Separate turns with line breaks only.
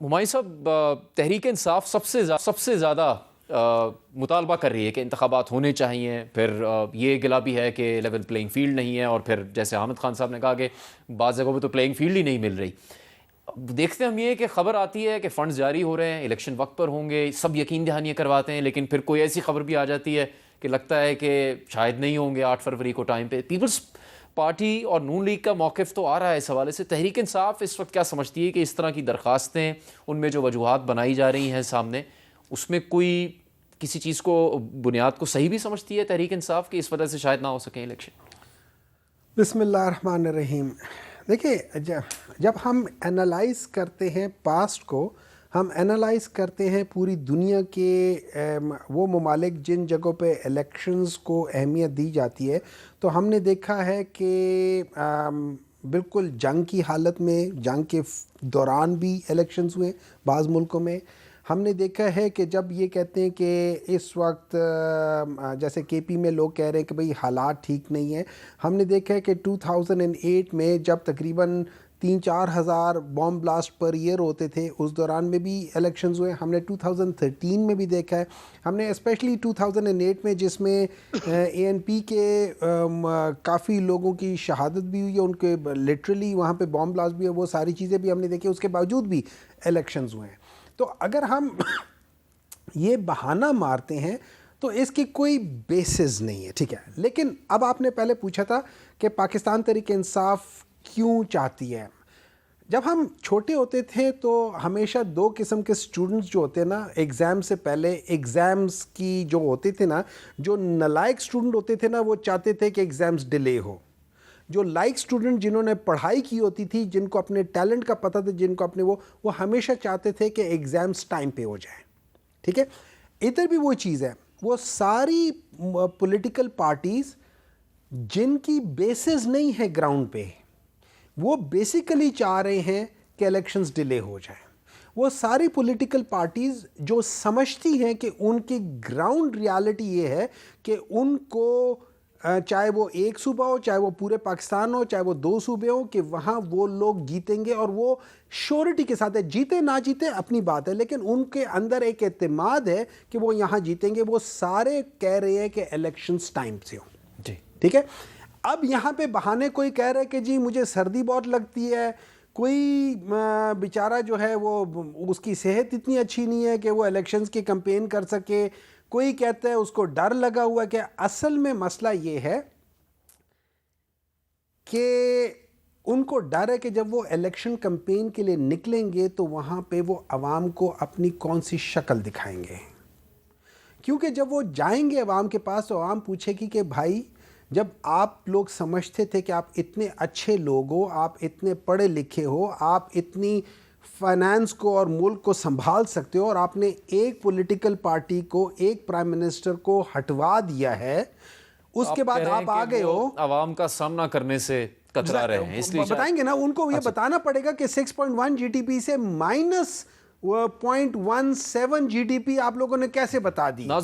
ممائی صاحب، تحریک انصاف سب سے زیادہ مطالبہ کر رہی ہے کہ انتخابات ہونے چاہیے، پھر یہ گلا بھی ہے کہ لیول پلینگ فیلڈ نہیں ہے، اور پھر جیسے حامد خان صاحب نے کہا کہ بعض جگہوں پہ تو پلینگ فیلڈ ہی نہیں مل رہی۔ دیکھتے ہم یہ کہ خبر آتی ہے کہ فنڈز جاری ہو رہے ہیں، الیکشن وقت پر ہوں گے، سب یقین دہانیاں کرواتے ہیں، لیکن پھر کوئی ایسی خبر بھی آ جاتی ہے کہ لگتا ہے کہ شاید نہیں ہوں گے 8 فروری کو ٹائم پہ۔ پیپلز پارٹی اور نون لیگ کا موقف تو آ رہا ہے اس حوالے سے، تحریک انصاف اس وقت کیا سمجھتی ہے کہ اس طرح کی درخواستیں، ان میں جو وجوہات بنائی جا رہی ہیں سامنے، اس میں کوئی کسی چیز کو بنیاد کو صحیح بھی سمجھتی ہے تحریک انصاف کہ اس وجہ سے شاید نہ ہو سکیں الیکشن؟
بسم اللہ الرحمن الرحیم۔ دیکھیں، جب ہم انالائز کرتے ہیں پاسٹ کو، ہم انالائز کرتے ہیں پوری دنیا کے وہ ممالک جن جگہوں پہ الیکشنز کو اہمیت دی جاتی ہے، تو ہم نے دیکھا ہے کہ بالکل جنگ کی حالت میں، جنگ کے دوران بھی الیکشنز ہوئے بعض ملکوں میں۔ ہم نے دیکھا ہے کہ جب یہ کہتے ہیں کہ اس وقت جیسے کے پی میں لوگ کہہ رہے ہیں کہ بھئی حالات ٹھیک نہیں ہیں، ہم نے دیکھا ہے کہ 2008 میں جب تقریباً 3-4 ہزار بام بلاسٹ پر ایئر ہوتے تھے، اس دوران میں بھی الیکشنز ہوئے۔ ہم نے 2013 میں بھی دیکھا ہے، ہم نے اسپیشلی 2008 میں جس میں اے این پی کے کافی لوگوں کی شہادت بھی ہوئی ہے، ان کے لٹرلی وہاں پہ بام بلاسٹ بھی ہے، وہ ساری چیزیں بھی ہم نے دیکھی، اس کے باوجود بھی الیکشنز ہوئے ہیں۔ تو اگر ہم یہ بہانہ مارتے ہیں تو اس کی کوئی بیسز نہیں ہے، ٹھیک ہے۔ لیکن اب آپ نے پہلے پوچھا تھا کہ پاکستان تحریک انصاف کیوں چاہتی ہے۔ جب ہم چھوٹے ہوتے تھے تو ہمیشہ 2 قسم کے سٹوڈنٹس جو ہوتے ہیں نا، ایگزام سے پہلے ایگزامز کی جو ہوتے تھے نا، جو نالائق سٹوڈنٹ ہوتے تھے نا، وہ چاہتے تھے کہ ایگزامز ڈیلے ہو۔ جو لائک سٹوڈنٹ جنہوں نے پڑھائی کی ہوتی تھی، جن کو اپنے ٹیلنٹ کا پتہ تھا، جن کو اپنے وہ ہمیشہ چاہتے تھے کہ ایگزامز ٹائم پہ ہو جائیں، ٹھیک ہے۔ ادھر بھی وہ چیز ہے، وہ ساری پولیٹیکل پارٹیز جن کی بیسز نہیں ہے گراؤنڈ پہ، وہ بیسیکلی چاہ رہے ہیں کہ الیکشنز ڈیلے ہو جائیں۔ وہ ساری پولیٹیکل پارٹیز جو سمجھتی ہیں کہ ان کی گراؤنڈ ریالٹی یہ ہے کہ ان کو چاہے وہ ایک صوبہ ہو، چاہے وہ پورے پاکستان ہو، چاہے وہ 2 صوبے ہوں، کہ وہاں وہ لوگ جیتیں گے، اور وہ شیورٹی کے ساتھ ہے، جیتے نہ جیتے اپنی بات ہے، لیکن ان کے اندر ایک اعتماد ہے کہ وہ یہاں جیتیں گے۔ وہ سارے کہہ رہے ہیں کہ الیکشنز ٹائم سے ہوں،
جی
ٹھیک ہے۔ اب یہاں پہ بہانے کوئی کہہ رہا ہے کہ جی مجھے سردی بہت لگتی ہے، کوئی بیچارہ جو ہے وہ اس کی صحت اتنی اچھی نہیں ہے کہ وہ الیکشنز کی کمپین کر سکے، کوئی کہتا ہے اس کو ڈر لگا ہوا ہے۔ کہ اصل میں مسئلہ یہ ہے کہ ان کو ڈر ہے کہ جب وہ الیکشن کمپین کے لیے نکلیں گے تو وہاں پہ وہ عوام کو اپنی کون سی شکل دکھائیں گے، کیونکہ جب وہ جائیں گے عوام کے پاس تو عوام پوچھے گی کہ بھائی جب آپ لوگ سمجھتے تھے کہ آپ اتنے اچھے لوگ ہو، آپ اتنے پڑھے لکھے ہو، آپ اتنی فائنانس کو اور ملک کو سنبھال سکتے ہو، اور آپ نے ایک پولیٹیکل پارٹی کو، ایک پرائم منسٹر کو ہٹوا دیا ہے، اس کے بعد آپ آ گئے ہو
عوام کا سامنا کرنے سے کترا رہے ہیں، اس لیے
بتائیں گے نا ان کو، یہ بتانا پڑے گا کہ 6.1 جی ڈی پی سے -0.17 جی ڈی پی آپ لوگوں نے کیسے بتا دی۔